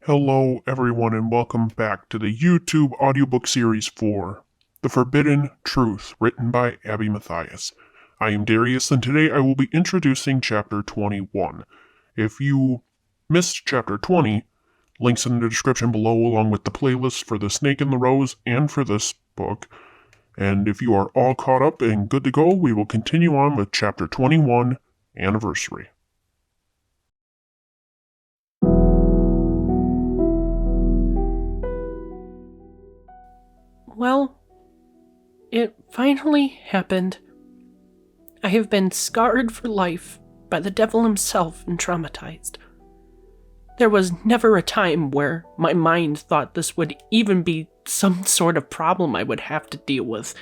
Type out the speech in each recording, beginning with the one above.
Hello, everyone, and welcome back to the YouTube audiobook series for The Forbidden Truth, written by Abby Matthias. I am Darius, and today I will be introducing Chapter 21. If you missed Chapter 20, links in the description below along with the playlist for The Snake in the Rose and for this book. And if you are all caught up and good to go, we will continue on with Chapter 21, Anniversary. Well, it finally happened. I have been scarred for life by the devil himself and traumatized. There was never a time where my mind thought this would even be some sort of problem I would have to deal with.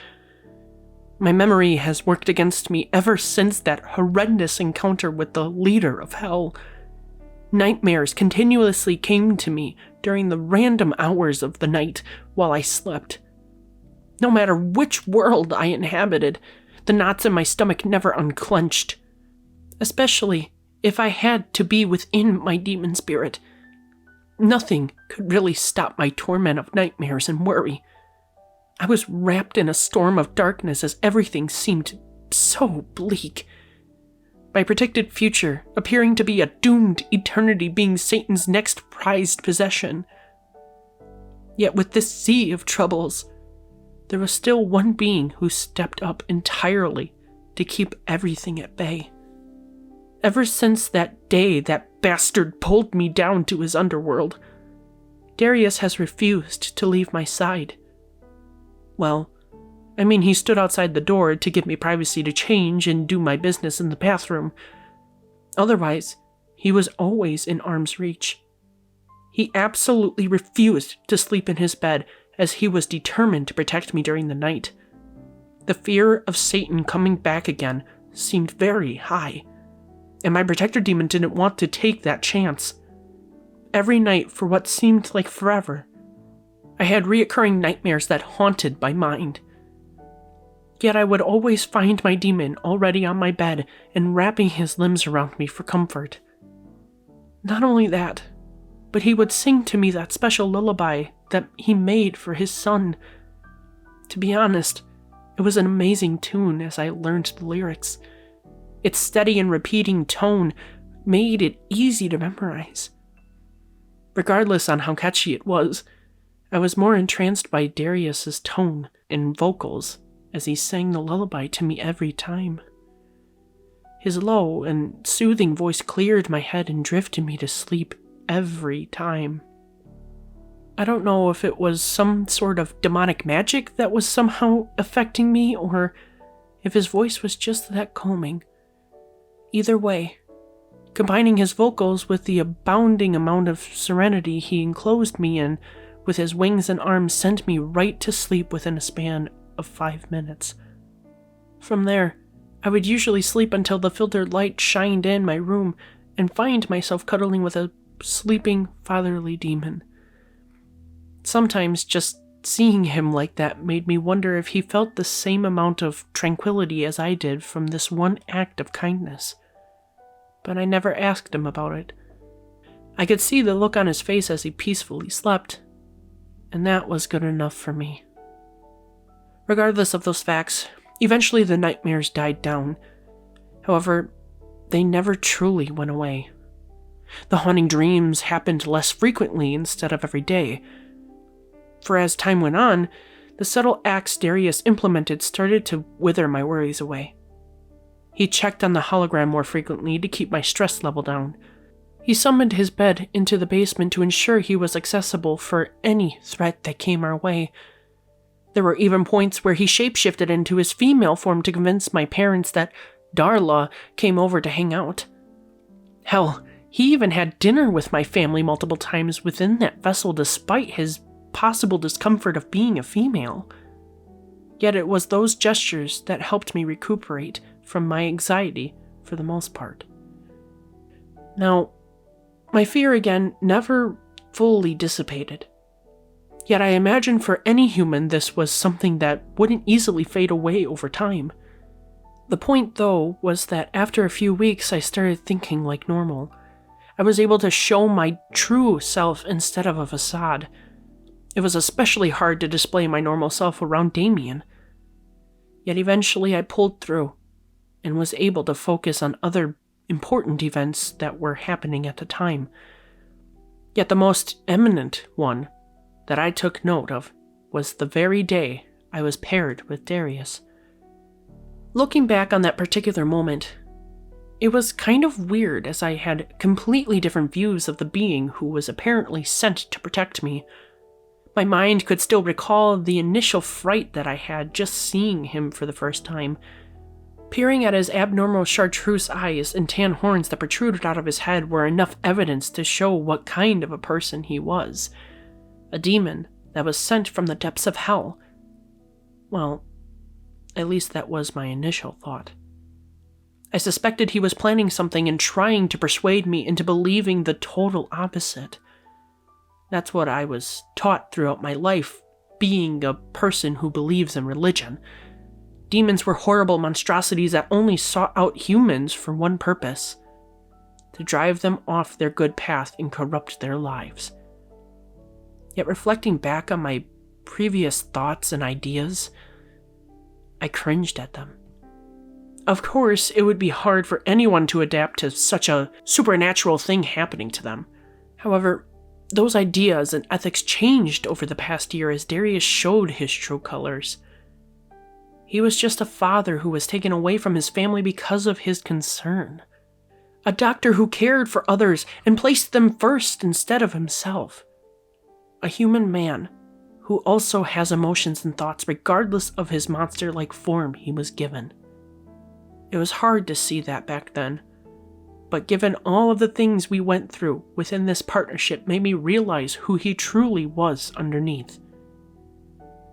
My memory has worked against me ever since that horrendous encounter with the leader of hell. Nightmares continuously came to me during the random hours of the night while I slept. No matter which world I inhabited, the knots in my stomach never unclenched. Especially if I had to be within my demon spirit. Nothing could really stop my torment of nightmares and worry. I was wrapped in a storm of darkness as everything seemed so bleak. My predicted future appearing to be a doomed eternity being Satan's next prized possession. Yet with this sea of troubles, there was still one being who stepped up entirely to keep everything at bay. Ever since that day that bastard pulled me down to his underworld, Darius has refused to leave my side. Well, he stood outside the door to give me privacy to change and do my business in the bathroom. Otherwise, he was always in arm's reach. He absolutely refused to sleep in his bed as he was determined to protect me during the night. The fear of Satan coming back again seemed very high, and my protector demon didn't want to take that chance. Every night for what seemed like forever, I had reoccurring nightmares that haunted my mind. Yet I would always find my demon already on my bed and wrapping his limbs around me for comfort. Not only that, but he would sing to me that special lullaby that he made for his son. To be honest, it was an amazing tune as I learned the lyrics. Its steady and repeating tone made it easy to memorize. Regardless on how catchy it was, I was more entranced by Darius's tone and vocals as he sang the lullaby to me every time. His low and soothing voice cleared my head and drifted me to sleep every time. I don't know if it was some sort of demonic magic that was somehow affecting me, or if his voice was just that calming. Either way, combining his vocals with the abounding amount of serenity he enclosed me in with his wings and arms sent me right to sleep within a span of 5 minutes. From there, I would usually sleep until the filtered light shined in my room and find myself cuddling with a sleeping fatherly demon. Sometimes just seeing him like that made me wonder if he felt the same amount of tranquility as I did from this one act of kindness. But I never asked him about it. I could see the look on his face as he peacefully slept, and that was good enough for me. Regardless of those facts, eventually the nightmares died down. However, they never truly went away. The haunting dreams happened less frequently instead of every day. For as time went on, the subtle acts Darius implemented started to wither my worries away. He checked on the hologram more frequently to keep my stress level down. He summoned his bed into the basement to ensure he was accessible for any threat that came our way. There were even points where he shapeshifted into his female form to convince my parents that Darla came over to hang out. Hell, he even had dinner with my family multiple times within that vessel despite his possible discomfort of being a female. Yet it was those gestures that helped me recuperate from my anxiety for the most part. Now, my fear again never fully dissipated. Yet I imagine for any human this was something that wouldn't easily fade away over time. The point, though, was that after a few weeks I started thinking like normal. I was able to show my true self instead of a facade. It was especially hard to display my normal self around Damien. Yet eventually I pulled through and was able to focus on other important events that were happening at the time. Yet the most eminent one that I took note of was the very day I was paired with Darius. Looking back on that particular moment, it was kind of weird as I had completely different views of the being who was apparently sent to protect me. My mind could still recall the initial fright that I had just seeing him for the first time. Peering at his abnormal chartreuse eyes and tan horns that protruded out of his head were enough evidence to show what kind of a person he was. A demon that was sent from the depths of hell. Well, at least that was my initial thought. I suspected he was planning something and trying to persuade me into believing the total opposite. That's what I was taught throughout my life, being a person who believes in religion. Demons were horrible monstrosities that only sought out humans for one purpose: to drive them off their good path and corrupt their lives. Yet reflecting back on my previous thoughts and ideas, I cringed at them. Of course, it would be hard for anyone to adapt to such a supernatural thing happening to them. However, those ideas and ethics changed over the past year as Darius showed his true colors. He was just a father who was taken away from his family because of his concern. A doctor who cared for others and placed them first instead of himself. A human man who also has emotions and thoughts regardless of his monster-like form he was given. It was hard to see that back then, but given all of the things we went through within this partnership made me realize who he truly was underneath.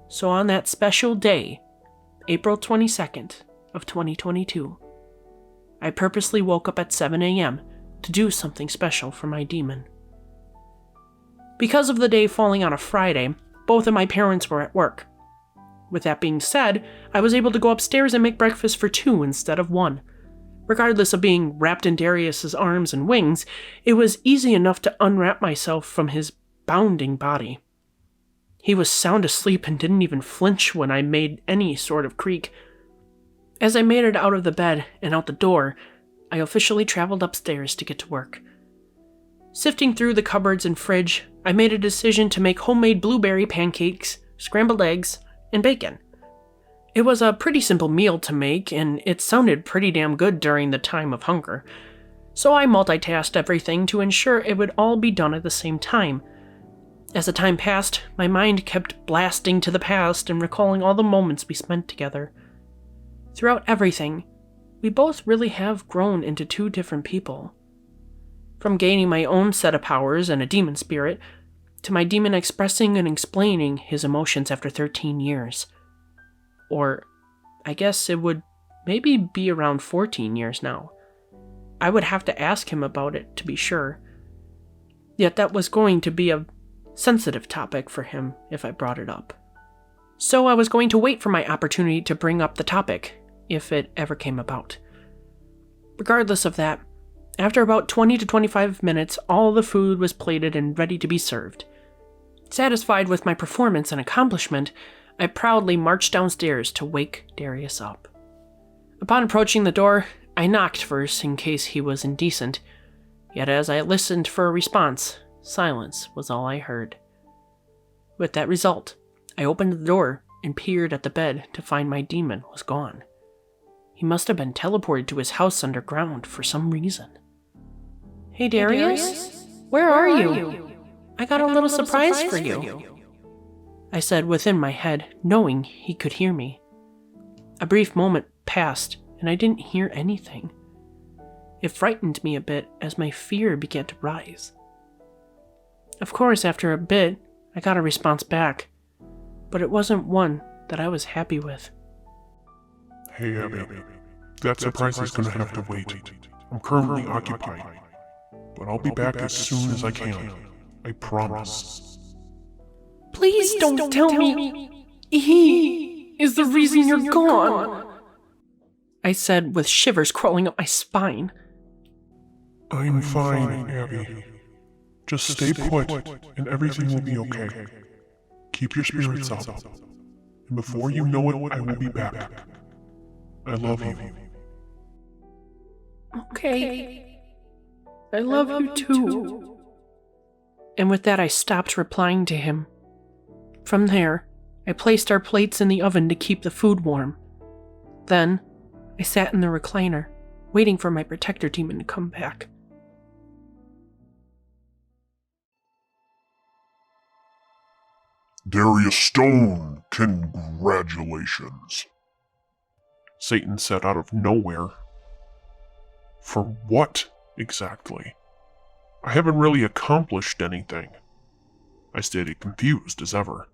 So on that special day, April 22nd of 2022, I purposely woke up at 7 a.m. to do something special for my demon. Because of the day falling on a Friday, both of my parents were at work. With that being said, I was able to go upstairs and make breakfast for 2 instead of 1. Regardless of being wrapped in Darius's arms and wings, it was easy enough to unwrap myself from his bounding body. He was sound asleep and didn't even flinch when I made any sort of creak. As I made it out of the bed and out the door, I officially traveled upstairs to get to work. Sifting through the cupboards and fridge, I made a decision to make homemade blueberry pancakes, scrambled eggs, and bacon. It was a pretty simple meal to make, and it sounded pretty damn good during the time of hunger. So I multitasked everything to ensure it would all be done at the same time. As the time passed, my mind kept blasting to the past and recalling all the moments we spent together. Throughout everything, we both really have grown into 2 different people. From gaining my own set of powers and a demon spirit, to my demon expressing and explaining his emotions after 13 years. Or, I guess it would maybe be around 14 years now. I would have to ask him about it to be sure. Yet that was going to be a sensitive topic for him if I brought it up. So I was going to wait for my opportunity to bring up the topic, if it ever came about. Regardless of that, after about 20 to 25 minutes, all the food was plated and ready to be served. Satisfied with my performance and accomplishment, I proudly marched downstairs to wake Darius up. Upon approaching the door, I knocked first in case he was indecent, yet as I listened for a response, silence was all I heard. With that result, I opened the door and peered at the bed to find my demon was gone. He must have been teleported to his house underground for some reason. Hey Darius? Where are you? I got a little surprise for you. I said within my head, knowing he could hear me. A brief moment passed, and I didn't hear anything. It frightened me a bit as my fear began to rise. Of course, after a bit, I got a response back, but it wasn't one that I was happy with. Hey, Abby. That surprise is gonna have to wait. I'm currently occupied, but I'll be back as soon as I can. I promise. Please don't tell me he is the reason you're gone, I said with shivers crawling up my spine. I'm fine, Abby. Just stay put, and everything will be okay. Keep your spirits up. And before you know it, I will be back. I love you. Okay. I love you too. And with that, I stopped replying to him. From there, I placed our plates in the oven to keep the food warm. Then, I sat in the recliner, waiting for my protector demon to come back. Darius Stone, congratulations, Satan said out of nowhere. For what, exactly? I haven't really accomplished anything. I stayed confused as ever.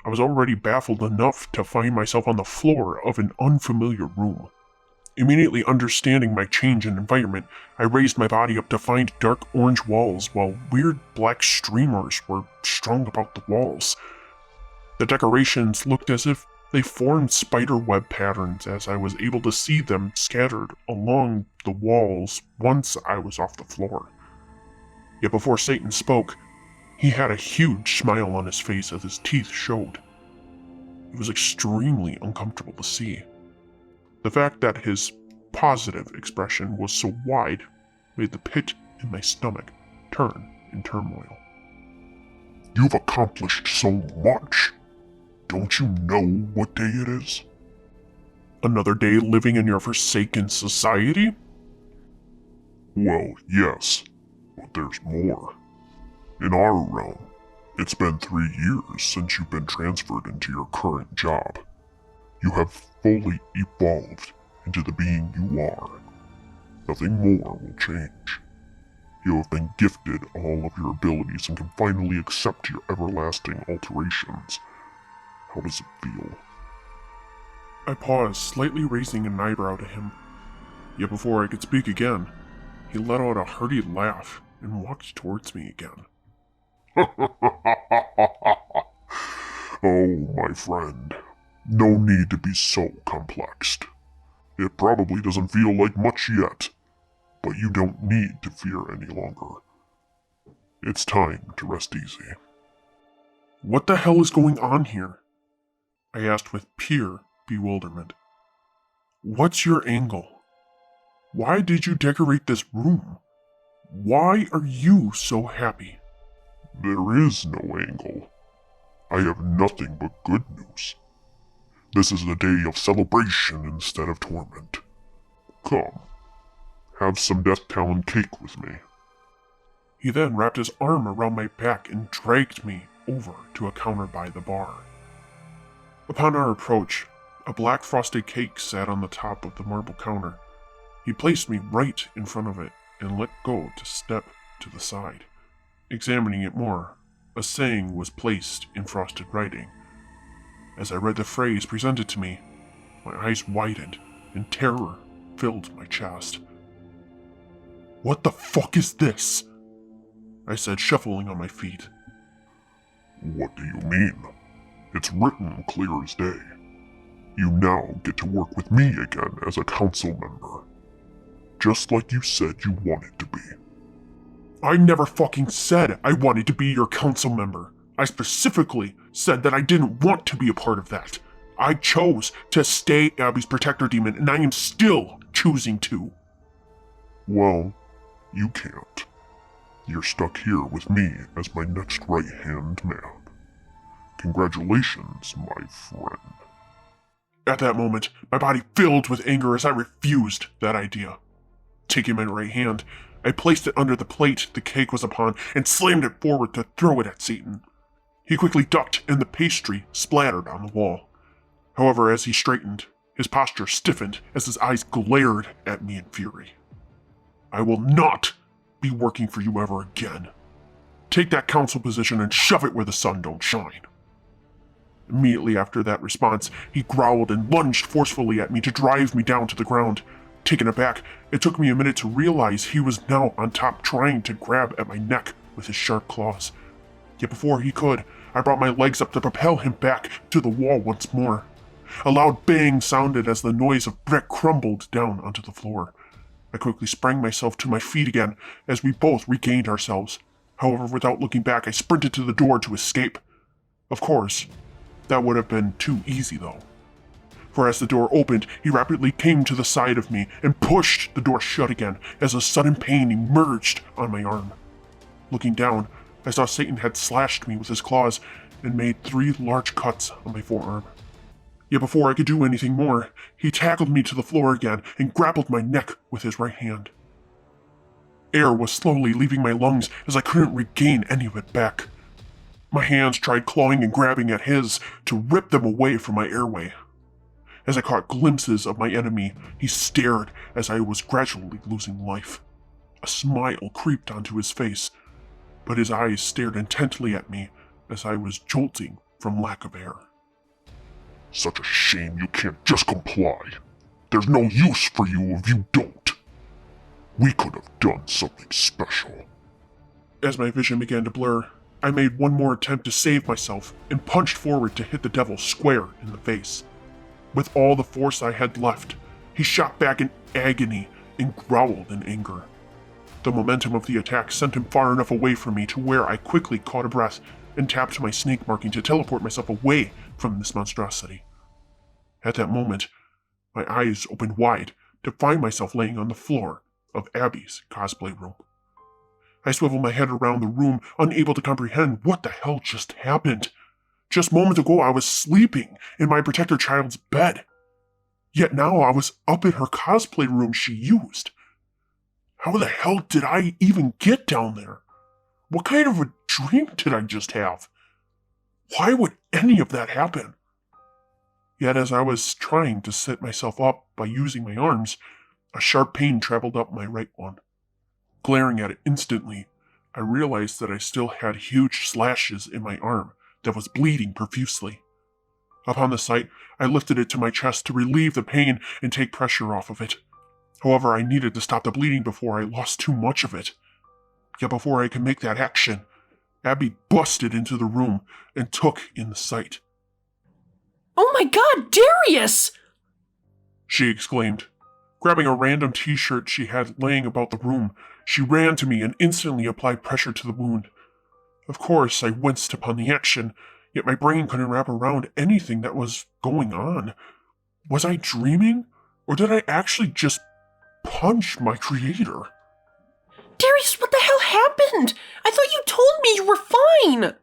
I was already baffled enough to find myself on the floor of an unfamiliar room. Immediately understanding my change in environment, I raised my body up to find dark orange walls while weird black streamers were strung about the walls. The decorations looked as if they formed spider web patterns as I was able to see them scattered along the walls once I was off the floor. Yet before Satan spoke, he had a huge smile on his face as his teeth showed. It was extremely uncomfortable to see. The fact that his positive expression was so wide made the pit in my stomach turn in turmoil. You've accomplished so much. Don't you know what day it is? Another day living in your forsaken society? Well, yes, but there's more. In our realm, it's been 3 years since you've been transferred into your current job. You have fully evolved into the being you are. Nothing more will change. You have been gifted all of your abilities and can finally accept your everlasting alterations. How does it feel? I paused, slightly raising an eyebrow to him. Yet before I could speak again, he let out a hearty laugh and walked towards me again. Oh, my friend. No need to be so complexed. It probably doesn't feel like much yet, but you don't need to fear any longer. It's time to rest easy. What the hell is going on here? I asked with pure bewilderment. What's your angle? Why did you decorate this room? Why are you so happy? There is no angle. I have nothing but good news. This is a day of celebration instead of torment. Come, have some Death Talon cake with me. He then wrapped his arm around my back and dragged me over to a counter by the bar. Upon our approach, a black frosted cake sat on the top of the marble counter. He placed me right in front of it and let go to step to the side. Examining it more, a saying was placed in frosted writing. As I read the phrase presented to me, my eyes widened and terror filled my chest. What the fuck is this? I said, shuffling on my feet. What do you mean? It's written clear as day. You now get to work with me again as a council member. Just like you said you wanted to be. I never fucking said I wanted to be your council member. I specifically said that I didn't want to be a part of that. I chose to stay Abby's protector demon, and I am still choosing to. Well, you can't. You're stuck here with me as my next right-hand man. Congratulations, my friend. At that moment, my body filled with anger as I refused that idea. Taking my right hand, I placed it under the plate the cake was upon and slammed it forward to throw it at Satan. He quickly ducked and the pastry splattered on the wall. However, as he straightened, his posture stiffened as his eyes glared at me in fury. I will not be working for you ever again. Take that council position and shove it where the sun don't shine. Immediately after that response, he growled and lunged forcefully at me to drive me down to the ground. Taken aback, it took me a minute to realize he was now on top trying to grab at my neck with his sharp claws. Yet before he could, I brought my legs up to propel him back to the wall once more. A loud bang sounded as the noise of brick crumbled down onto the floor. I quickly sprang myself to my feet again as we both regained ourselves. However, without looking back, I sprinted to the door to escape. Of course, that would have been too easy though. For as the door opened, he rapidly came to the side of me and pushed the door shut again as a sudden pain emerged on my arm. Looking down, I saw Satan had slashed me with his claws and made 3 large cuts on my forearm. Yet before I could do anything more, he tackled me to the floor again and grappled my neck with his right hand. Air was slowly leaving my lungs as I couldn't regain any of it back. My hands tried clawing and grabbing at his to rip them away from my airway. As I caught glimpses of my enemy, he stared as I was gradually losing life. A smile creeped onto his face, but his eyes stared intently at me as I was jolting from lack of air. Such a shame you can't just comply. There's no use for you if you don't. We could have done something special. As my vision began to blur, I made one more attempt to save myself and punched forward to hit the devil square in the face. With all the force I had left, he shot back in agony and growled in anger. The momentum of the attack sent him far enough away from me to where I quickly caught a breath and tapped my snake marking to teleport myself away from this monstrosity. At that moment, my eyes opened wide to find myself laying on the floor of Abby's cosplay room. I swiveled my head around the room, unable to comprehend what the hell just happened. Just moments ago, I was sleeping in my protector child's bed. Yet now I was up in her cosplay room she used. How the hell did I even get down there? What kind of a dream did I just have? Why would any of that happen? Yet as I was trying to sit myself up by using my arms, a sharp pain traveled up my right one. Glaring at it instantly, I realized that I still had huge slashes in my arm that was bleeding profusely. Upon the sight, I lifted it to my chest to relieve the pain and take pressure off of it. However, I needed to stop the bleeding before I lost too much of it. Yet before I could make that action, Abby busted into the room and took in the sight. Oh my god, Darius! She exclaimed. Grabbing a random t-shirt she had laying about the room, she ran to me and instantly applied pressure to the wound. Of course, I winced upon the action, yet my brain couldn't wrap around anything that was going on. Was I dreaming? Or did I actually just punch my creator? Darius, what the hell happened? I thought you told me you were fine!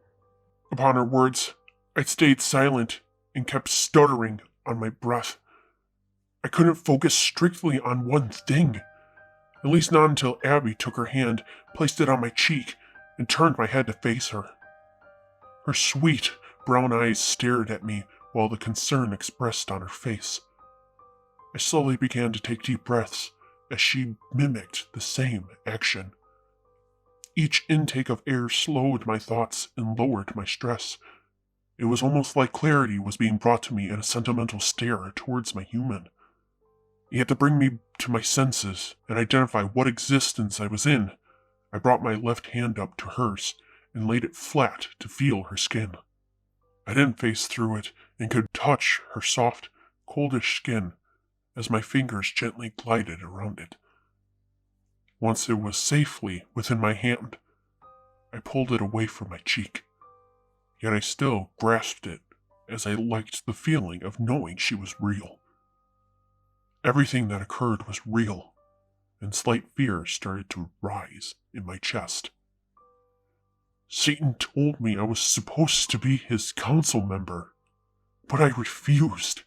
Upon her words, I stayed silent and kept stuttering on my breath. I couldn't focus strictly on one thing. At least not until Abby took her hand, placed it on my cheek, and turned my head to face her. Her sweet, brown eyes stared at me while the concern expressed on her face. I slowly began to take deep breaths as she mimicked the same action. Each intake of air slowed my thoughts and lowered my stress. It was almost like clarity was being brought to me in a sentimental stare towards my human. Yet to bring me to my senses and identify what existence I was in, I brought my left hand up to hers and laid it flat to feel her skin. I didn't face through it and could touch her soft, coldish skin as my fingers gently glided around it. Once it was safely within my hand, I pulled it away from my cheek. Yet I still grasped it as I liked the feeling of knowing she was real. Everything that occurred was real, and slight fear started to rise in my chest. Satan told me I was supposed to be his council member, but I refused.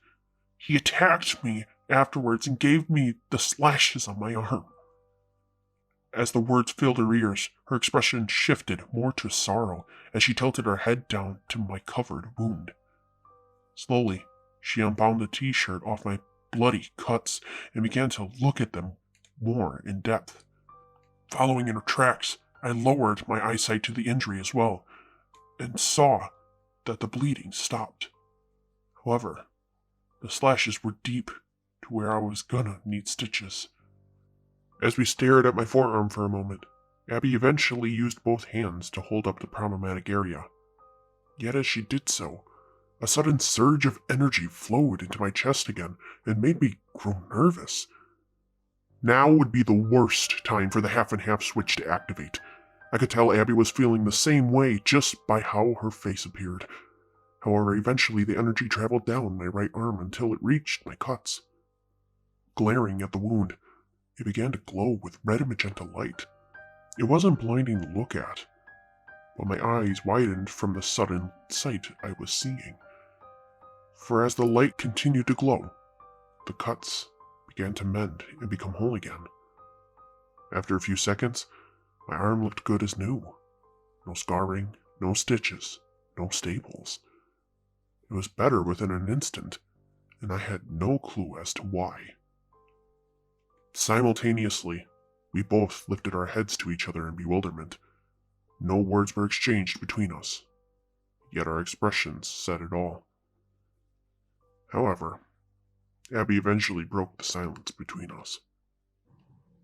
He attacked me afterwards and gave me the slashes on my arm. As the words filled her ears, her expression shifted more to sorrow as she tilted her head down to my covered wound. Slowly, she unbound the t-shirt off my bloody cuts and began to look at them more in depth. Following in her tracks, I lowered my eyesight to the injury as well, and saw that the bleeding stopped. However, the slashes were deep to where I was gonna need stitches. As we stared at my forearm for a moment, Abby eventually used both hands to hold up the problematic area. Yet as she did so, a sudden surge of energy flowed into my chest again and made me grow nervous. Now would be the worst time for the half-and-half switch to activate. I could tell Abby was feeling the same way just by how her face appeared. However, eventually the energy traveled down my right arm until it reached my cuts. Glaring at the wound, it began to glow with red and magenta light. It wasn't blinding to look at, but my eyes widened from the sudden sight I was seeing. For as the light continued to glow, the cuts began to mend and become whole again. After a few seconds, my arm looked good as new. No scarring, no stitches, no staples. It was better within an instant, and I had no clue as to why. Simultaneously, we both lifted our heads to each other in bewilderment. No words were exchanged between us, yet our expressions said it all. However, Abby eventually broke the silence between us.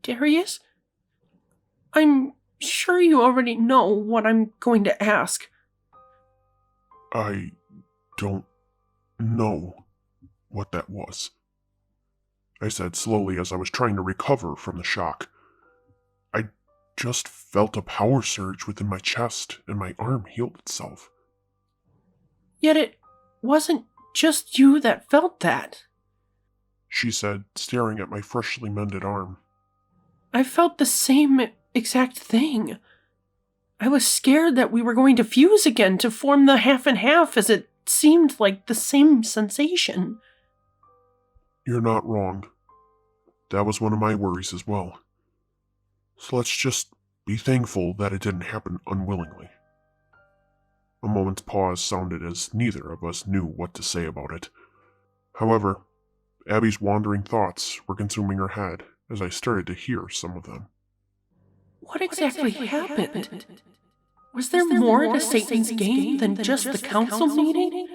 Darius? I'm sure you already know what I'm going to ask. I don't know what that was, I said slowly as I was trying to recover from the shock. I just felt a power surge within my chest and my arm healed itself. Yet it wasn't just you that felt that, she said, staring at my freshly mended arm. I felt the same exact thing. I was scared that we were going to fuse again to form the half and half, as it seemed like the same sensation. You're not wrong. That was one of my worries as well. So let's just be thankful that it didn't happen unwillingly. A moment's pause sounded as neither of us knew what to say about it. However, Abby's wandering thoughts were consuming her head as I started to hear some of them. What exactly happened? Was there more to Satan's game than just the council meeting?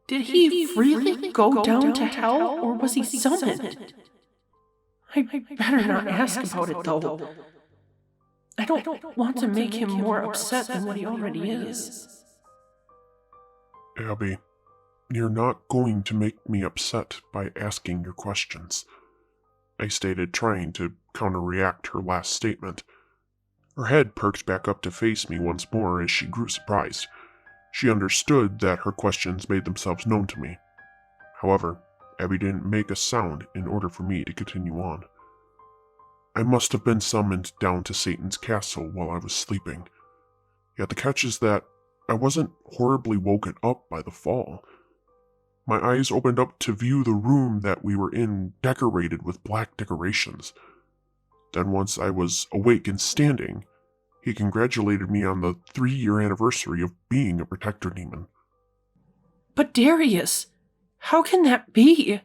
Did he really go down to hell, or was he summoned? I better not ask about it, though. I don't want to make him more upset than what he already is. Abby, you're not going to make me upset by asking your questions, I stated, trying to counter-react her last statement. Her head perked back up to face me once more as she grew surprised. She understood that her questions made themselves known to me. However, Abby didn't make a sound in order for me to continue on. I must have been summoned down to Satan's castle while I was sleeping. Yet the catch is that I wasn't horribly woken up by the fall. My eyes opened up to view the room that we were in decorated with black decorations. Then once I was awake and standing, he congratulated me on the 3-year anniversary of being a protector demon. But Darius, how can that be?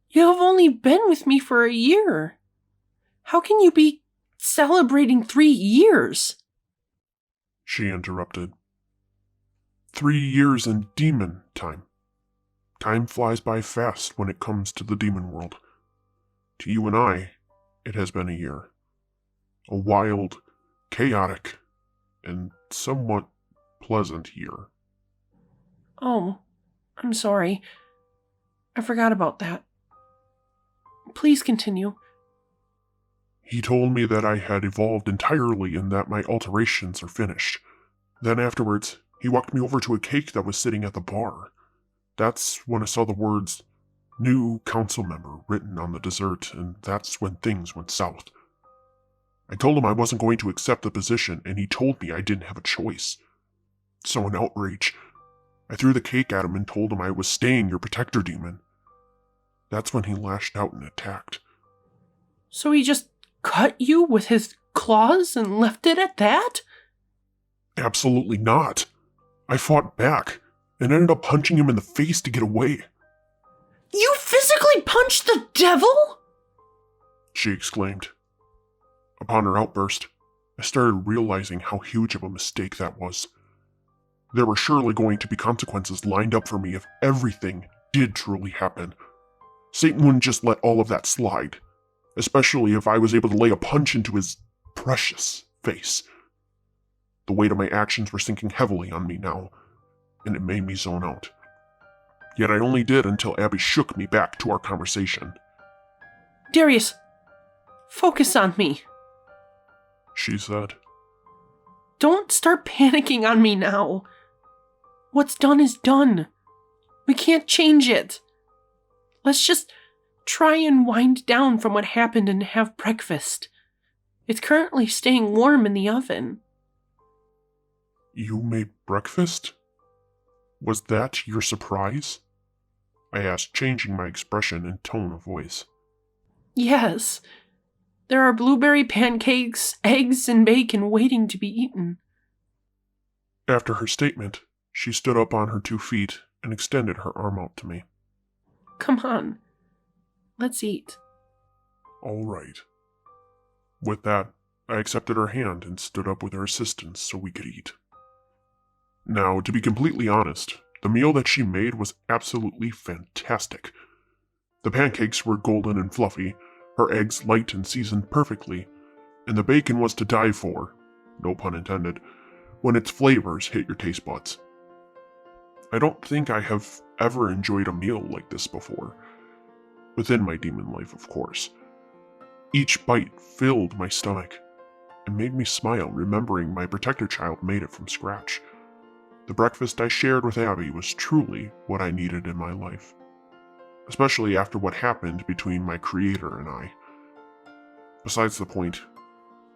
You have only been with me for a year. How can you be celebrating 3 years? She interrupted. 3 years in demon time. Time flies by fast when it comes to the demon world. To you and I, it has been a year. A wild, chaotic, and somewhat pleasant year. Oh, I'm sorry. I forgot about that. Please continue. He told me that I had evolved entirely and that my alterations are finished. Then afterwards, he walked me over to a cake that was sitting at the bar. That's when I saw the words, "New council member," written on the dessert, and that's when things went south. I told him I wasn't going to accept the position, and he told me I didn't have a choice. So in outrage, I threw the cake at him and told him I was staying your protector demon. That's when he lashed out and attacked. So he just cut you with his claws and left it at that? Absolutely not. I fought back and ended up punching him in the face to get away. You physically punched the devil? She exclaimed. Upon her outburst, I started realizing how huge of a mistake that was. There were surely going to be consequences lined up for me if everything did truly happen. Satan wouldn't just let all of that slide, especially if I was able to lay a punch into his precious face. The weight of my actions were sinking heavily on me now, and it made me zone out. Yet I only did until Abby shook me back to our conversation. Darius, Focus on me. she said. Don't start panicking on me now. What's done is done. We can't change it. Let's just try and wind down from what happened and have breakfast. It's currently staying warm in the oven. You made breakfast? Was that your surprise? I asked, changing my expression and tone of voice. Yes. There are blueberry pancakes, eggs, and bacon waiting to be eaten. After her statement, she stood up on her 2 feet and extended her arm out to me. Come on. Let's eat. All right. With that, I accepted her hand and stood up with her assistance so we could eat. Now, to be completely honest, the meal that she made was absolutely fantastic. The pancakes were golden and fluffy, her eggs light and seasoned perfectly, and the bacon was to die for, no pun intended, when its flavors hit your taste buds. I don't think I have ever enjoyed a meal like this before. Within my demon life, of course. Each bite filled my stomach and made me smile, remembering my protector child made it from scratch. The breakfast I shared with Abby was truly what I needed in my life, especially after what happened between my creator and I. Besides the point,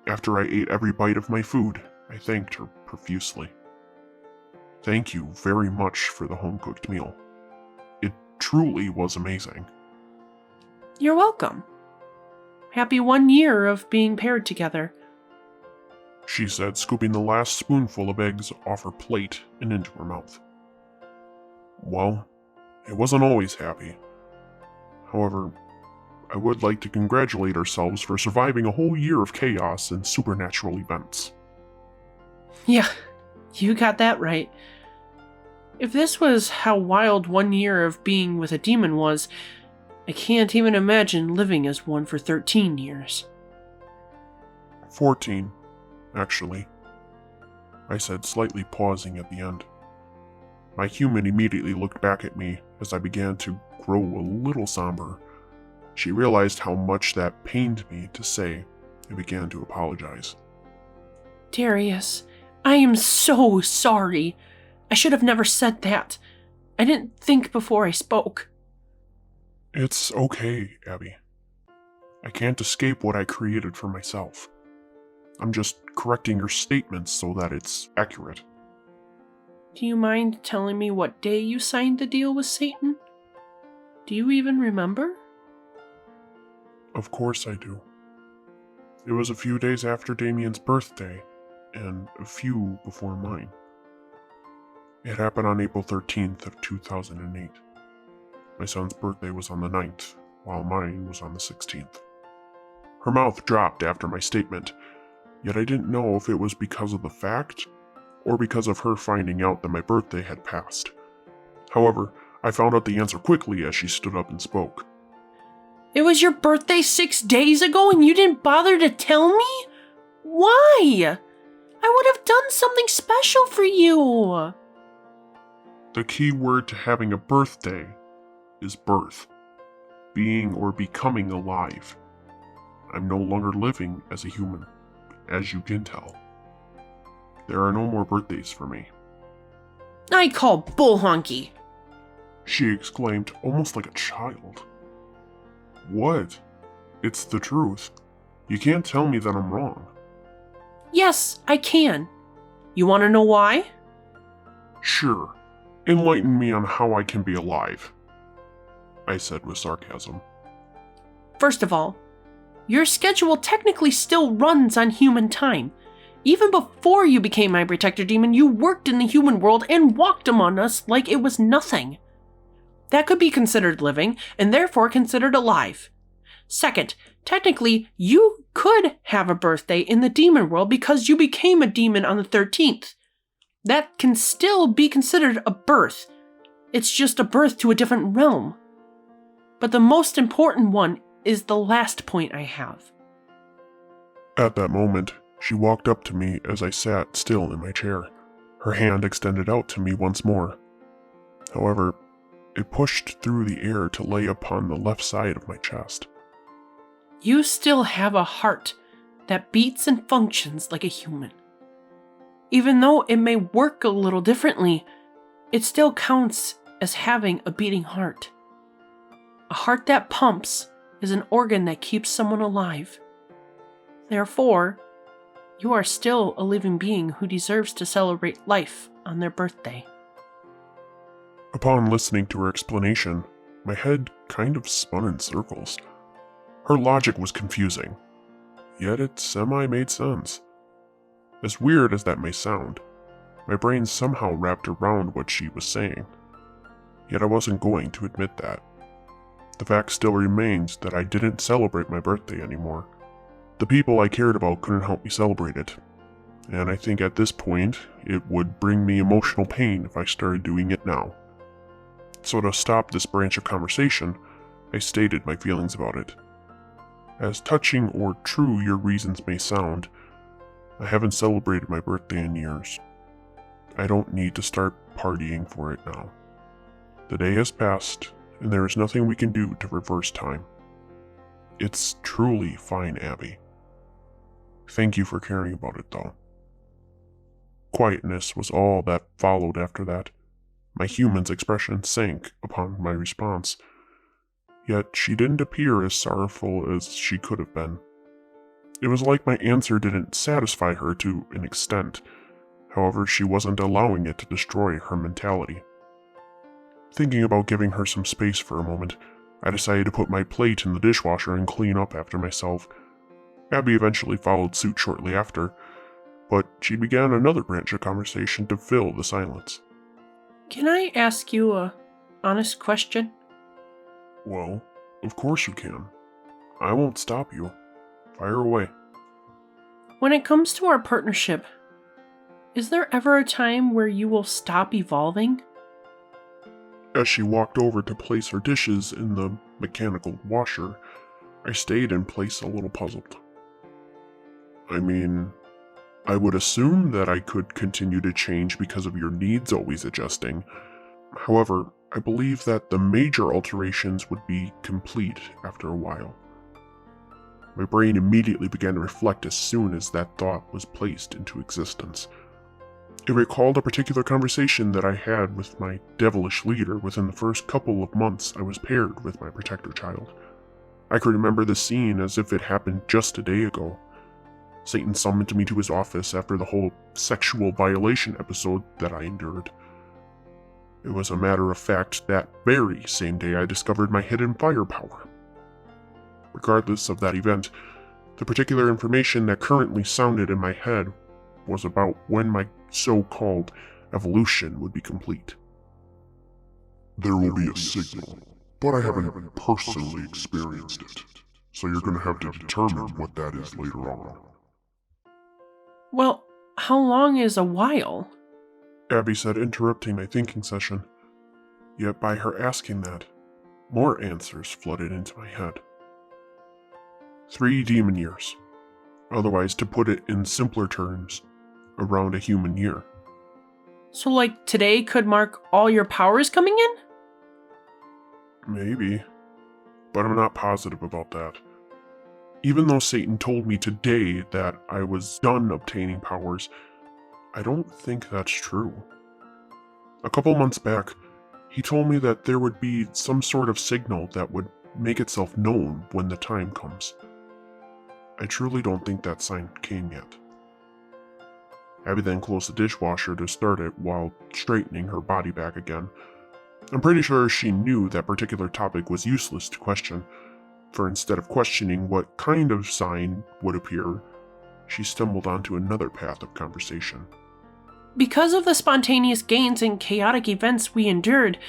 after I ate every bite of my food, I thanked her profusely. Thank you very much for the home-cooked meal. It truly was amazing. You're welcome. Happy 1 year of being paired together. She said, scooping the last spoonful of eggs off her plate and into her mouth. Well, it wasn't always happy. However, I would like to congratulate ourselves for surviving a whole year of chaos and supernatural events. Yeah, you got that right. If this was how wild 1 year of being with a demon was, I can't even imagine living as one for 13 years. 14, actually, I said, slightly pausing at the end. My human immediately looked back at me as I began to grow a little somber. She realized how much that pained me to say and began to apologize. Darius, I am so sorry. I should have never said that. I didn't think before I spoke. It's okay, Abby. I can't escape what I created for myself. I'm just correcting your statements so that it's accurate. Do you mind telling me what day you signed the deal with Satan? Do you even remember? Of course I do. It was a few days after Damien's birthday, and a few before mine. It happened on April 13th of 2008. My son's birthday was on the 9th, while mine was on the 16th. Her mouth dropped after my statement, yet I didn't know if it was because of the fact, or because of her finding out that my birthday had passed. However, I found out the answer quickly as she stood up and spoke. It was your birthday 6 days ago and you didn't bother to tell me? Why? I would have done something special for you. The key word to having a birthday is birth. Being or becoming alive. I'm no longer living as a human, as you can tell. There are no more birthdays for me. I call bull honky. She exclaimed, almost like a child. What? It's the truth. You can't tell me that I'm wrong. Yes, I can. You want to know why? Sure. Enlighten me on how I can be alive, I said with sarcasm. First of all, your schedule technically still runs on human time. Even before you became my protector demon, you worked in the human world and walked among us like it was nothing. That could be considered living, and therefore considered alive. Second, technically, you could have a birthday in the demon world because you became a demon on the 13th. That can still be considered a birth. It's just a birth to a different realm. But the most important one is the last point I have. At that moment, she walked up to me as I sat still in my chair, her hand extended out to me once more. However, it pushed through the air to lay upon the left side of my chest. You still have a heart that beats and functions like a human. Even though it may work a little differently, it still counts as having a beating heart. A heart that pumps is an organ that keeps someone alive. Therefore, you are still a living being who deserves to celebrate life on their birthday. Upon listening to her explanation, my head kind of spun in circles. Her logic was confusing, yet it semi-made sense. As weird as that may sound, my brain somehow wrapped around what she was saying. Yet I wasn't going to admit that. The fact still remains that I didn't celebrate my birthday anymore. The people I cared about couldn't help me celebrate it, and I think at this point it would bring me emotional pain if I started doing it now. So to stop this branch of conversation, I stated my feelings about it. As touching or true your reasons may sound, I haven't celebrated my birthday in years. I don't need to start partying for it now. The day has passed, and there is nothing we can do to reverse time. It's truly fine, Abby. Thank you for caring about it, though. Quietness was all that followed after that. My human's expression sank upon my response, yet she didn't appear as sorrowful as she could have been. It was like my answer didn't satisfy her to an extent. However, she wasn't allowing it to destroy her mentality. Thinking about giving her some space for a moment, I decided to put my plate in the dishwasher and clean up after myself. Abby eventually followed suit shortly after, but she began another branch of conversation to fill the silence. Can I ask you a honest question? Well, of course you can. I won't stop you. Fire away. When it comes to our partnership, is there ever a time where you will stop evolving? As she walked over to place her dishes in the mechanical washer, I stayed in place a little puzzled. I mean, I would assume that I could continue to change because of your needs always adjusting. However, I believe that the major alterations would be complete after a while. My brain immediately began to reflect as soon as that thought was placed into existence. It recalled a particular conversation that I had with my devilish leader within the first couple of months I was paired with my protector child. I could remember the scene as if it happened just a day ago. Satan summoned me to his office after the whole sexual violation episode that I endured. It was a matter of fact that very same day I discovered my hidden firepower. Regardless of that event, the particular information that currently sounded in my head was about when my so-called evolution would be complete. There will be a signal, but I haven't personally experienced it, so you're going to have to determine what that is later on. Well, how long is a while? Abby said, interrupting my thinking session. Yet by her asking that, more answers flooded into my head. 3 demon years. Otherwise, to put it in simpler terms, around a human year. So like today could mark all your powers coming in? Maybe, but I'm not positive about that. Even though Satan told me today that I was done obtaining powers, I don't think that's true. A couple months back, he told me that there would be some sort of signal that would make itself known when the time comes. I truly don't think that sign came yet. Abby then closed the dishwasher to start it while straightening her body back again. I'm pretty sure she knew that particular topic was useless to question, for instead of questioning what kind of sign would appear, she stumbled onto another path of conversation. Because of the spontaneous gains and chaotic events we endured,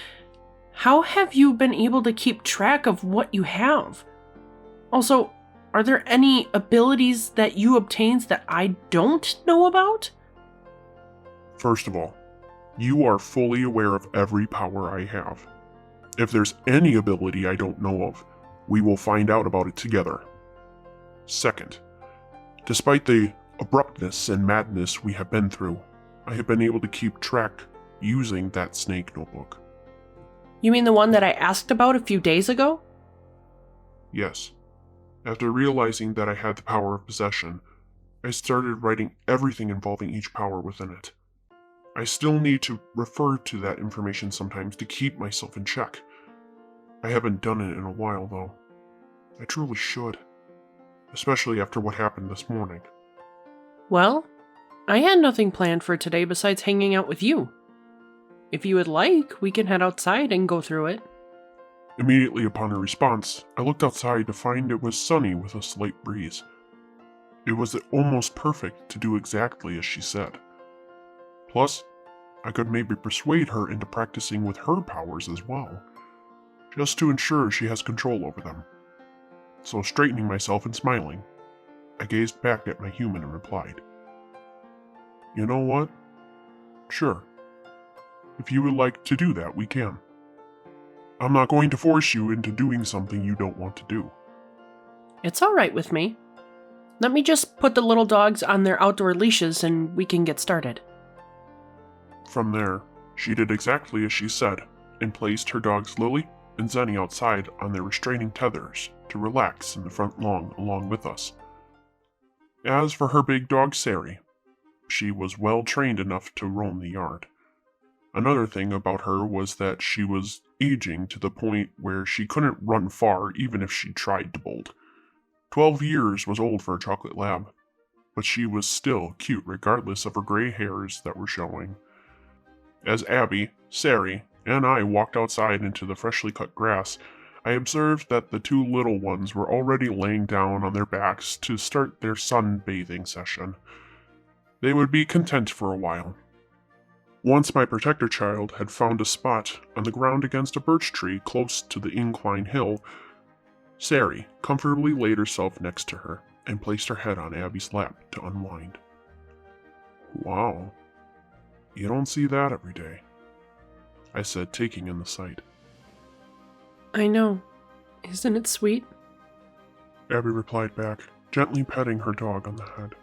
how have you been able to keep track of what you have? Also, are there any abilities that you obtained that I don't know about? First of all, you are fully aware of every power I have. If there's any ability I don't know of, we will find out about it together. Second, despite the abruptness and madness we have been through, I have been able to keep track using that snake notebook. You mean the one that I asked about a few days ago? Yes. After realizing that I had the power of possession, I started writing everything involving each power within it. I still need to refer to that information sometimes to keep myself in check. I haven't done it in a while, though. I truly should. Especially after what happened this morning. Well, I had nothing planned for today besides hanging out with you. If you would like, we can head outside and go through it. Immediately upon her response, I looked outside to find it was sunny with a slight breeze. It was almost perfect to do exactly as she said. Plus, I could maybe persuade her into practicing with her powers as well, just to ensure she has control over them. So straightening myself and smiling, I gazed back at my human and replied, "You know what? Sure. If you would like to do that, we can. I'm not going to force you into doing something you don't want to do." It's all right with me. Let me just put the little dogs on their outdoor leashes and we can get started. From there, she did exactly as she said and placed her dogs Lily and Zenny outside on their restraining tethers to relax in the front lawn along with us. As for her big dog Sari, she was well trained enough to roam the yard. Another thing about her was that she was aging to the point where she couldn't run far even if she tried to bolt. 12 years was old for a chocolate lab, but she was still cute regardless of her gray hairs that were showing. As Abby, Sari, and I walked outside into the freshly cut grass, I observed that the two little ones were already laying down on their backs to start their sunbathing session. They would be content for a while. Once my protector child had found a spot on the ground against a birch tree close to the incline hill, Sari comfortably laid herself next to her and placed her head on Abby's lap to unwind. "Wow, you don't see that every day," I said, taking in the sight. I know. Isn't it sweet? Abby replied back, gently petting her dog on the head.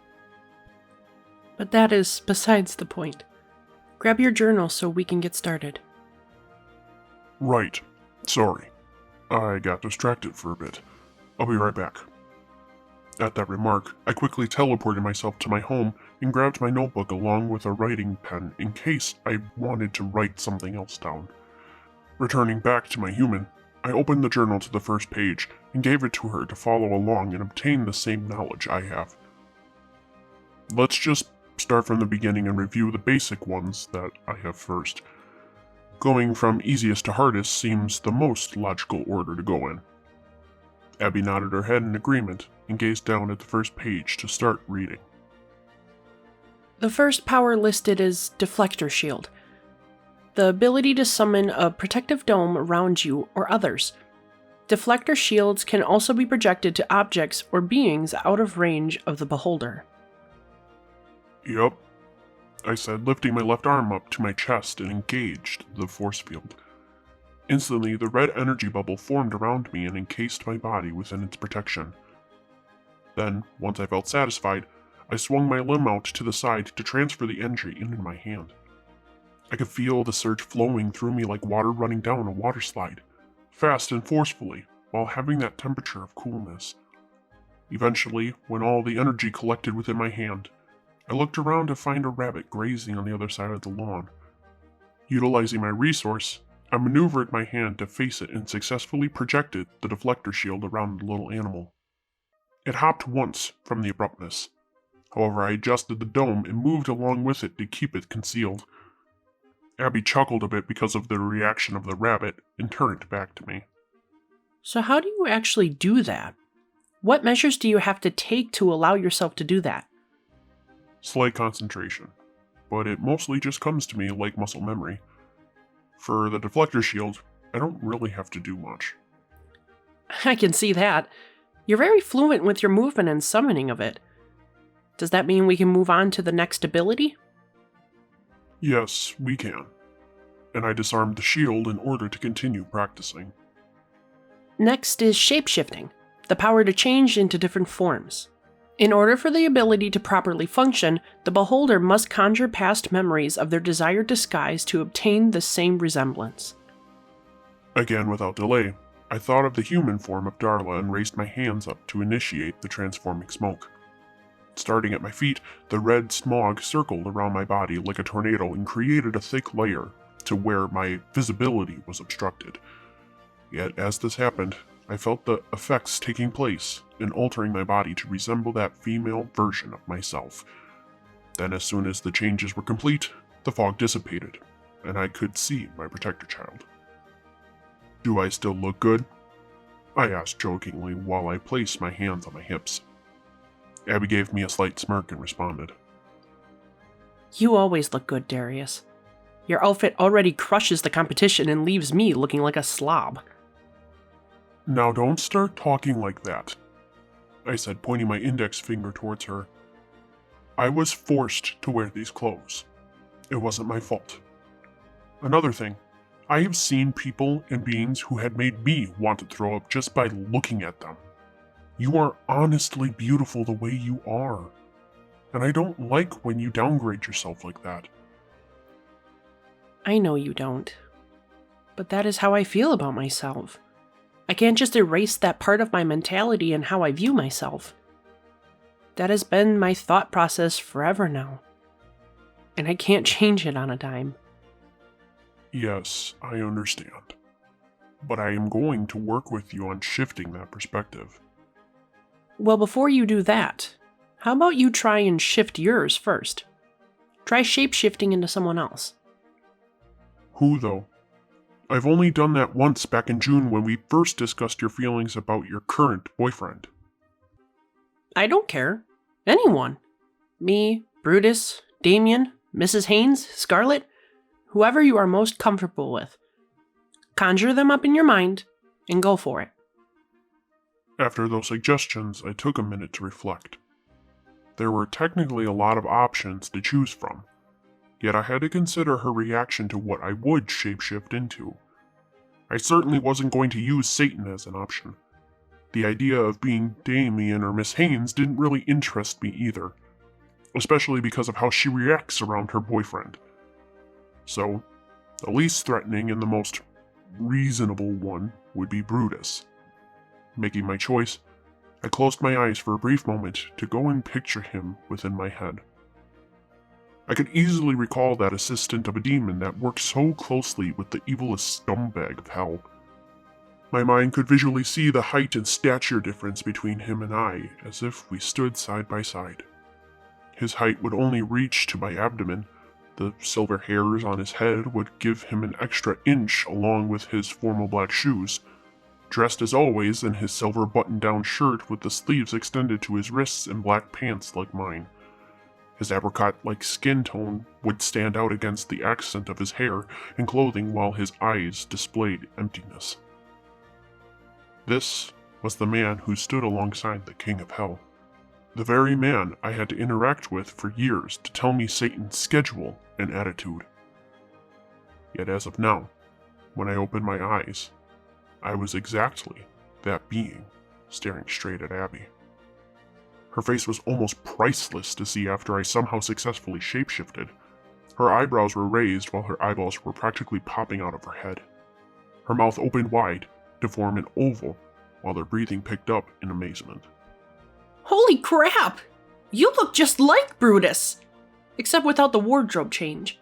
But that is besides the point. Grab your journal so we can get started. Right. Sorry. I got distracted for a bit. I'll be right back. At that remark, I quickly teleported myself to my home and grabbed my notebook along with a writing pen in case I wanted to write something else down. Returning back to my human, I opened the journal to the first page and gave it to her to follow along and obtain the same knowledge I have. Let's just start from the beginning and review the basic ones that I have first. Going from easiest to hardest seems the most logical order to go in. Abby nodded her head in agreement and gazed down at the first page to start reading. The first power listed is Deflector Shield. The ability to summon a protective dome around you or others. Deflector shields can also be projected to objects or beings out of range of the beholder. Yep, I said, lifting my left arm up to my chest and engaged the force field. Instantly, the red energy bubble formed around me and encased my body within its protection. Then, once I felt satisfied, I swung my limb out to the side to transfer the energy into my hand. I could feel the surge flowing through me like water running down a water slide, fast and forcefully, while having that temperature of coolness. Eventually, when all the energy collected within my hand, I looked around to find a rabbit grazing on the other side of the lawn. Utilizing my resource, I maneuvered my hand to face it and successfully projected the deflector shield around the little animal. It hopped once from the abruptness. However, I adjusted the dome and moved along with it to keep it concealed. Abby chuckled a bit because of the reaction of the rabbit and turned back to me. So how do you actually do that? What measures do you have to take to allow yourself to do that? Slight concentration, but it mostly just comes to me like muscle memory. For the deflector shield, I don't really have to do much. I can see that. You're very fluent with your movement and summoning of it. Does that mean we can move on to the next ability? Yes, we can. And I disarmed the shield in order to continue practicing. Next is shapeshifting, the power to change into different forms. In order for the ability to properly function, the beholder must conjure past memories of their desired disguise to obtain the same resemblance. Again, without delay, I thought of the human form of Darla and raised my hands up to initiate the transforming smoke. Starting at my feet, the red smog circled around my body like a tornado and created a thick layer to where my visibility was obstructed. Yet as this happened, I felt the effects taking place and altering my body to resemble that female version of myself. Then as soon as the changes were complete, the fog dissipated, and I could see my protector child. "Do I still look good?" I asked jokingly while I placed my hands on my hips. Abby gave me a slight smirk and responded, You always look good, Darius. Your outfit already crushes the competition and leaves me looking like a slob. "Now don't start talking like that," I said, pointing my index finger towards her. "I was forced to wear these clothes. It wasn't my fault. Another thing, I have seen people and beings who had made me want to throw up just by looking at them. You are honestly beautiful the way you are, and I don't like when you downgrade yourself like that." I know you don't. But that is how I feel about myself. I can't just erase that part of my mentality and how I view myself. That has been my thought process forever now. And I can't change it on a dime. "Yes, I understand. But I am going to work with you on shifting that perspective." Well, before you do that, how about you try and shift yours first? Try shape-shifting into someone else. "Who, though? I've only done that once back in June when we first discussed your feelings about your current boyfriend." I don't care. Anyone. Me, Brutus, Damien, Mrs. Haynes, Scarlet, whoever you are most comfortable with. Conjure them up in your mind and go for it. After those suggestions, I took a minute to reflect. There were technically a lot of options to choose from, yet I had to consider her reaction to what I would shapeshift into. I certainly wasn't going to use Satan as an option. The idea of being Damien or Miss Haynes didn't really interest me either, especially because of how she reacts around her boyfriend. So, the least threatening and the most reasonable one would be Brutus. Making my choice, I closed my eyes for a brief moment to go and picture him within my head. I could easily recall that assistant of a demon that worked so closely with the evilest scumbag of hell. My mind could visually see the height and stature difference between him and I, as if we stood side by side. His height would only reach to my abdomen. The silver hairs on his head would give him an extra inch along with his formal black shoes. Dressed as always in his silver button-down shirt with the sleeves extended to his wrists and black pants like mine. His apricot-like skin tone would stand out against the accent of his hair and clothing while his eyes displayed emptiness. This was the man who stood alongside the King of Hell. The very man I had to interact with for years to tell me Satan's schedule and attitude. Yet as of now, when I opened my eyes, I was exactly that being staring straight at Abby. Her face was almost priceless to see after I somehow successfully shapeshifted. Her eyebrows were raised while her eyeballs were practically popping out of her head. Her mouth opened wide to form an oval while her breathing picked up in amazement. Holy crap! You look just like Brutus! Except without the wardrobe change.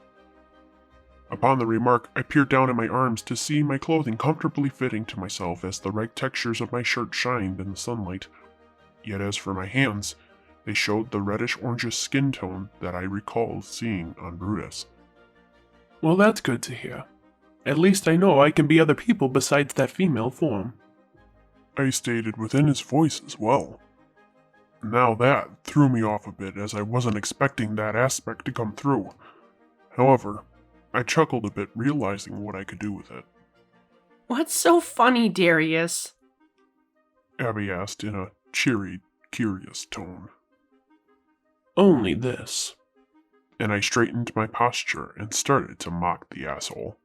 Upon the remark, I peered down at my arms to see my clothing comfortably fitting to myself as the right textures of my shirt shined in the sunlight. Yet as for my hands, they showed the reddish-orangish skin tone that I recalled seeing on Brutus. Well, that's good to hear. At least I know I can be other people besides that female form. I stated within his voice as well. Now that threw me off a bit as I wasn't expecting that aspect to come through. However, I chuckled a bit realizing what I could do with it. What's so funny, Darius? Abby asked in a cheery, curious tone. Only this. And I straightened my posture and started to mock the asshole.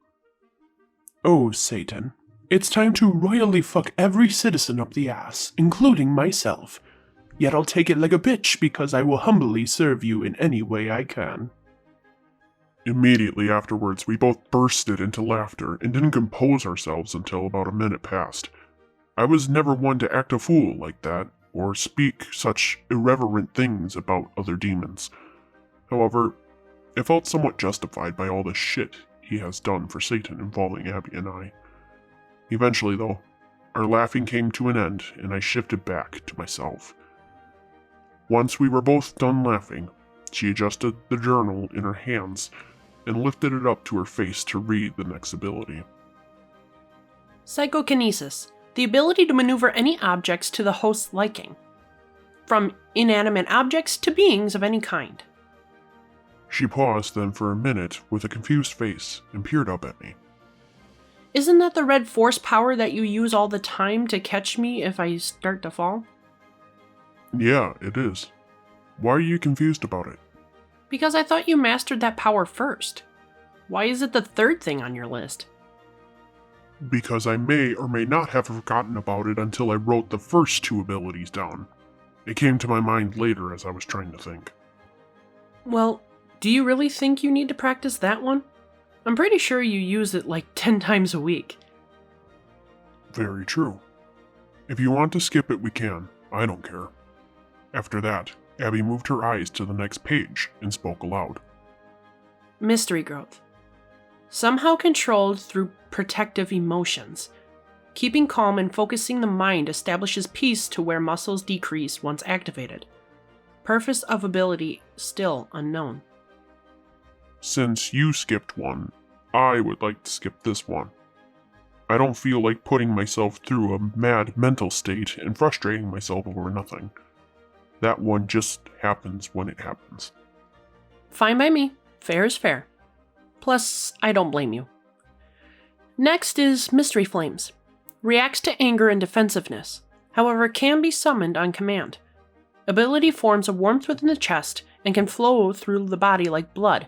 Oh, Satan. It's time to royally fuck every citizen up the ass, including myself. Yet I'll take it like a bitch because I will humbly serve you in any way I can. Immediately afterwards, we both bursted into laughter and didn't compose ourselves until about a minute passed, I was never one to act a fool like that, or speak such irreverent things about other demons. However, it felt somewhat justified by all the shit he has done for Satan involving Abby and I. Eventually, though, our laughing came to an end, and I shifted back to myself. Once we were both done laughing, she adjusted the journal in her hands and lifted it up to her face to read the next ability. Psychokinesis, the ability to maneuver any objects to the host's liking, from inanimate objects to beings of any kind. She paused then for a minute with a confused face and peered up at me. Isn't that the red force power that you use all the time to catch me if I start to fall? Yeah, it is. Why are you confused about it? Because I thought you mastered that power first. Why is it the third thing on your list? Because I may or may not have forgotten about it until I wrote the first two abilities down. It came to my mind later as I was trying to think. Well, do you really think you need to practice that one? I'm pretty sure you use it like 10 times a week. Very true. If you want to skip it, we can. I don't care. After that, Abby moved her eyes to the next page and spoke aloud. Mystery growth. Somehow controlled through protective emotions. Keeping calm and focusing the mind establishes peace to where muscles decrease once activated. Purpose of ability still unknown. Since you skipped one, I would like to skip this one. I don't feel like putting myself through a mad mental state and frustrating myself over nothing. That one just happens when it happens. Fine by me. Fair is fair. Plus, I don't blame you. Next is Mystery Flames. Reacts to anger and defensiveness. However, can be summoned on command. Ability forms a warmth within the chest and can flow through the body like blood.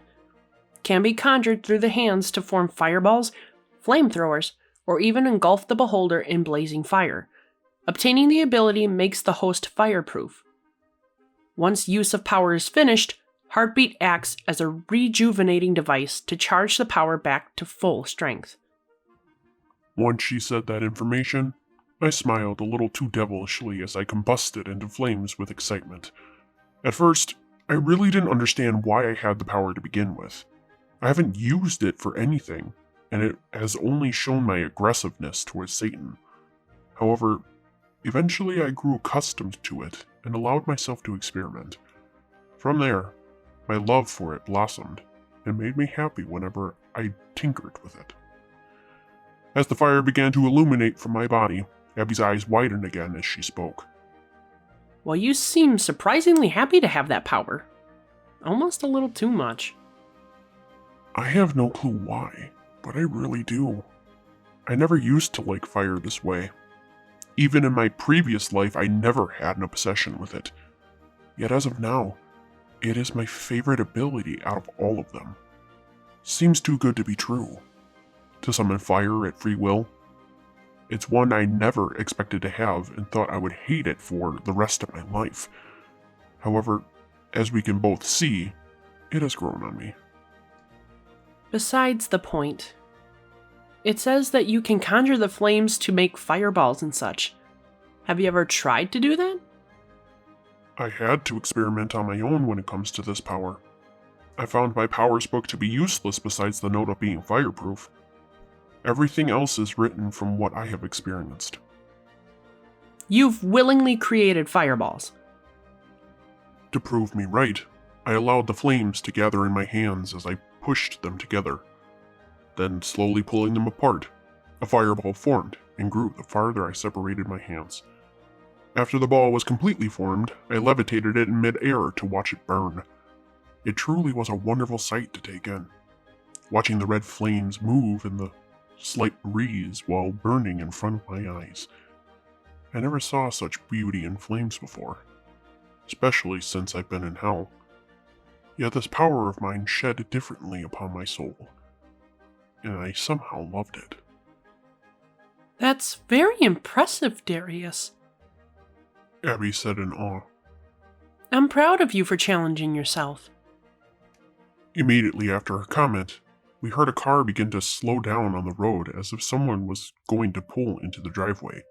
Can be conjured through the hands to form fireballs, flamethrowers, or even engulf the beholder in blazing fire. Obtaining the ability makes the host fireproof. Once use of power is finished, Heartbeat acts as a rejuvenating device to charge the power back to full strength. Once she said that information, I smiled a little too devilishly as I combusted into flames with excitement. At first, I really didn't understand why I had the power to begin with. I haven't used it for anything, and it has only shown my aggressiveness towards Satan. However, eventually I grew accustomed to it and allowed myself to experiment. From there, my love for it blossomed and made me happy whenever I tinkered with it. As the fire began to illuminate from my body, Abby's eyes widened again as she spoke. Well, you seem surprisingly happy to have that power. Almost a little too much. I have no clue why, but I really do. I never used to like fire this way. Even in my previous life, I never had an obsession with it. Yet as of now, it is my favorite ability out of all of them. Seems too good to be true. To summon fire at free will. It's one I never expected to have and thought I would hate it for the rest of my life. However, as we can both see, it has grown on me. Besides the point, it says that you can conjure the flames to make fireballs and such. Have you ever tried to do that? I had to experiment on my own when it comes to this power. I found my powers book to be useless besides the note of being fireproof. Everything else is written from what I have experienced. You've willingly created fireballs. To prove me right, I allowed the flames to gather in my hands as I pushed them together. Then, slowly pulling them apart, a fireball formed and grew the farther I separated my hands. After the ball was completely formed, I levitated it in mid-air to watch it burn. It truly was a wonderful sight to take in, watching the red flames move in the slight breeze while burning in front of my eyes. I never saw such beauty in flames before, especially since I've been in hell. Yet this power of mine shed differently upon my soul, and I somehow loved it. That's very impressive, Darius. Abby said in awe. I'm proud of you for challenging yourself. Immediately after her comment, we heard a car begin to slow down on the road as if someone was going to pull into the driveway.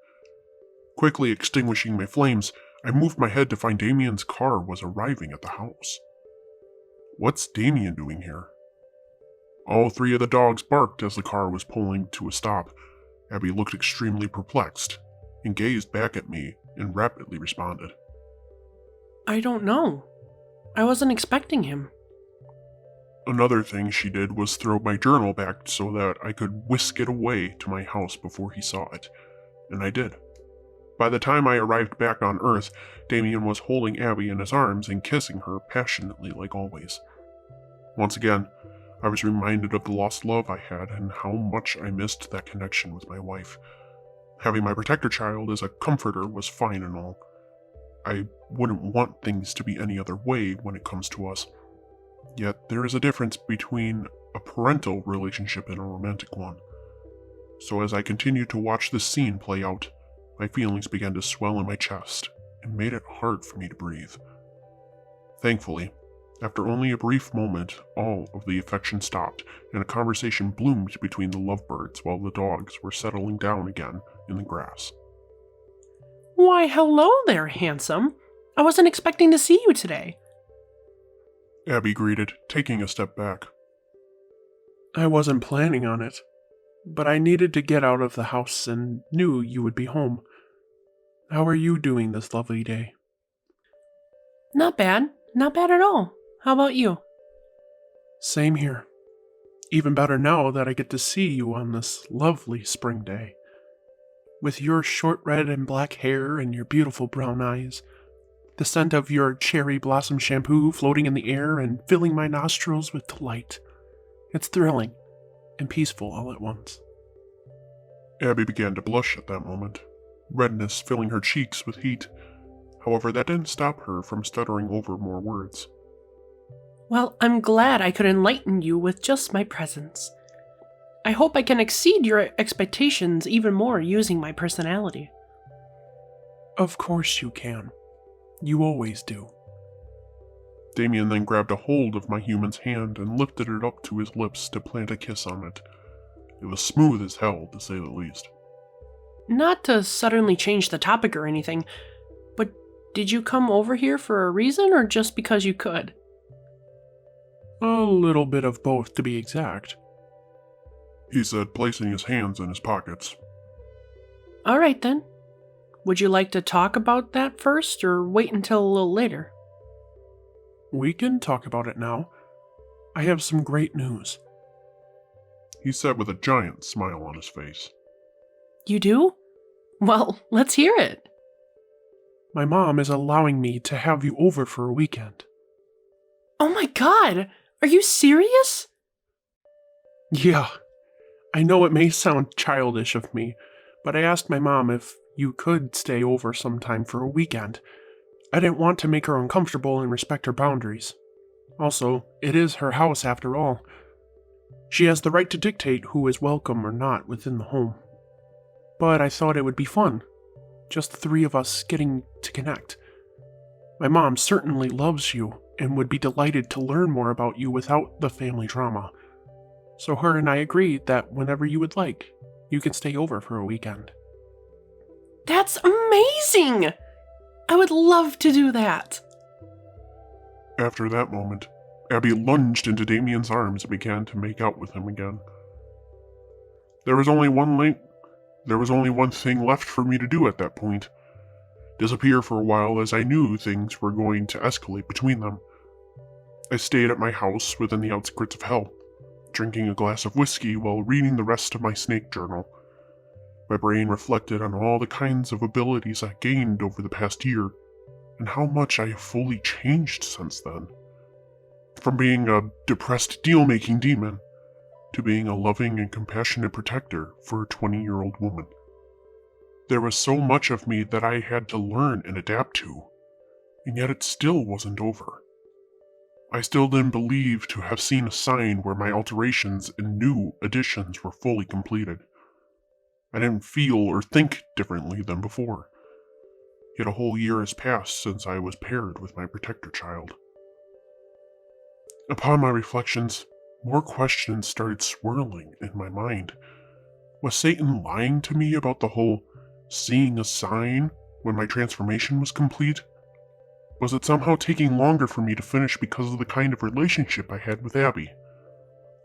Quickly extinguishing my flames, I moved my head to find Damien's car was arriving at the house. What's Damien doing here? All three of the dogs barked as the car was pulling to a stop. Abby looked extremely perplexed and gazed back at me and rapidly responded. I don't know. I wasn't expecting him. Another thing she did was throw my journal back so that I could whisk it away to my house before he saw it, and I did. By the time I arrived back on Earth, Damien was holding Abby in his arms and kissing her passionately like always. Once again, I was reminded of the lost love I had and how much I missed that connection with my wife. Having my protector child as a comforter was fine and all. I wouldn't want things to be any other way when it comes to us. Yet there is a difference between a parental relationship and a romantic one. So as I continued to watch this scene play out, my feelings began to swell in my chest and made it hard for me to breathe. Thankfully, after only a brief moment, all of the affection stopped and a conversation bloomed between the lovebirds while the dogs were settling down again in the grass. Why, hello there, handsome. I wasn't expecting to see you today. Abby greeted, taking a step back. I wasn't planning on it, but I needed to get out of the house and knew you would be home. How are you doing this lovely day? Not bad. Not bad at all. How about you? Same here. Even better now that I get to see you on this lovely spring day. With your short red and black hair and your beautiful brown eyes, the scent of your cherry blossom shampoo floating in the air and filling my nostrils with delight. It's thrilling and peaceful all at once. Abby began to blush at that moment, redness filling her cheeks with heat. However, that didn't stop her from stuttering over more words. Well, I'm glad I could enlighten you with just my presence. I hope I can exceed your expectations even more using my personality. Of course you can. You always do. Damien then grabbed a hold of my human's hand and lifted it up to his lips to plant a kiss on it. It was smooth as hell, to say the least. Not to suddenly change the topic or anything, but did you come over here for a reason or just because you could? A little bit of both, to be exact. He said, placing his hands in his pockets. All right then. Would you like to talk about that first or wait until a little later? We can talk about it now. I have some great news. He said with a giant smile on his face. You do? Well, let's hear it. My mom is allowing me to have you over for a weekend. Oh my god! Are you serious? Yeah. I know it may sound childish of me, but I asked my mom if you could stay over sometime for a weekend. I didn't want to make her uncomfortable and respect her boundaries. Also, it is her house after all. She has the right to dictate who is welcome or not within the home. But I thought it would be fun. Just the three of us getting to connect. My mom certainly loves you and would be delighted to learn more about you without the family drama. So her and I agreed that whenever you would like, you can stay over for a weekend. That's amazing! I would love to do that. After that moment, Abby lunged into Damien's arms and began to make out with him again. There was only one thing left for me to do at that point. Disappear for a while, as I knew things were going to escalate between them. I stayed at my house within the outskirts of hell, drinking a glass of whiskey while reading the rest of my snake journal. My brain reflected on all the kinds of abilities I gained over the past year, and how much I have fully changed since then. From being a depressed deal-making demon, to being a loving and compassionate protector for a 20-year-old woman. There was so much of me that I had to learn and adapt to, and yet it still wasn't over. I still didn't believe to have seen a sign where my alterations and new additions were fully completed. I didn't feel or think differently than before. Yet a whole year has passed since I was paired with my protector child. Upon my reflections, more questions started swirling in my mind. Was Satan lying to me about the whole seeing a sign when my transformation was complete? Was it somehow taking longer for me to finish because of the kind of relationship I had with Abby?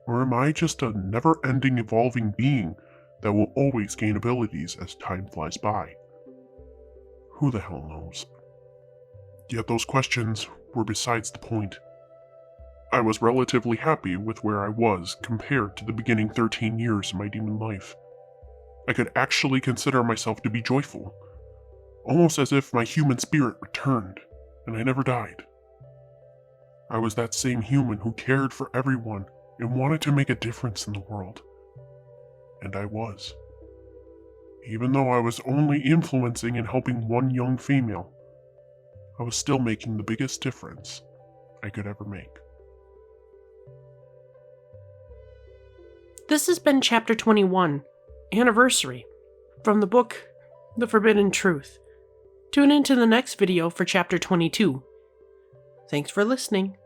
Or am I just a never-ending evolving being that will always gain abilities as time flies by? Who the hell knows? Yet those questions were besides the point. I was relatively happy with where I was compared to the beginning 13 years of my demon life. I could actually consider myself to be joyful, almost as if my human spirit returned and I never died. I was that same human who cared for everyone and wanted to make a difference in the world. And I was. Even though I was only influencing and helping one young female, I was still making the biggest difference I could ever make. This has been Chapter 21, Anniversary, from the book The Forbidden Truth. Tune in to the next video for Chapter 22. Thanks for listening.